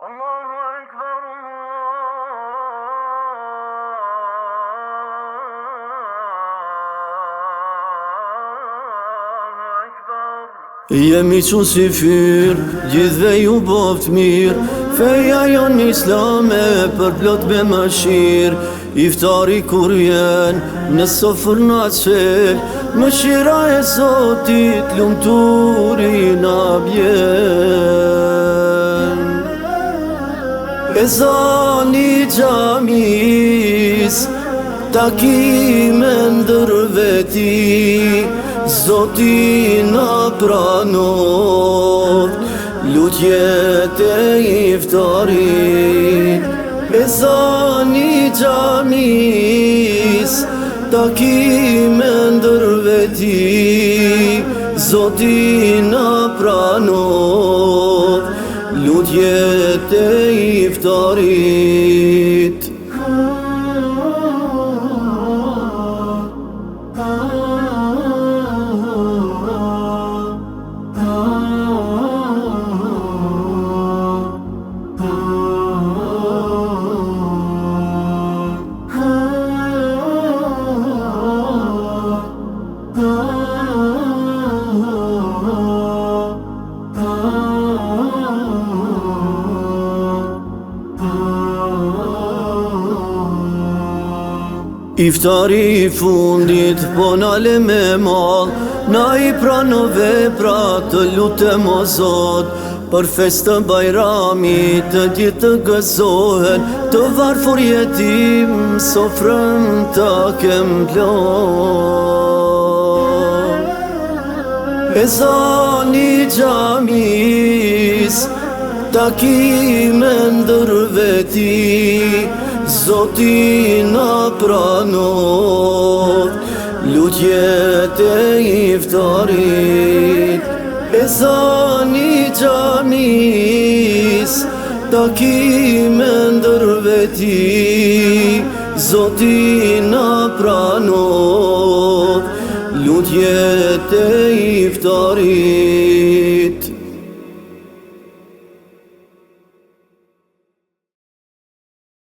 Allahu Ekber, Allahu Ekber. Jemi qu si fyr, gjithve ju boft mirë, feja jon islame për plot me mëshirë. Iftari kur vjen në sofër na qel, mëshira e Zotit lumturi na bjen. Ezani xhamis, takime ndër veti, Zoti na pranot, lutjet e iftarit. Ezani xhamis, takime ndër veti, Zoti na pranot, lutjet e iftarit. Iftari I fundit po nale me mall, na I prano vepra të lutem o Zot, për fest të bajramit të gjithë të gëzohen, të varfër jetim sofrën ta kem plot. Ezani xhamis, takime ndër veti, Zoti na pranot, lutjet e iftarit. Ezani xhamis, takime ndër veti, Zoti na pranot, lutjet e iftarit.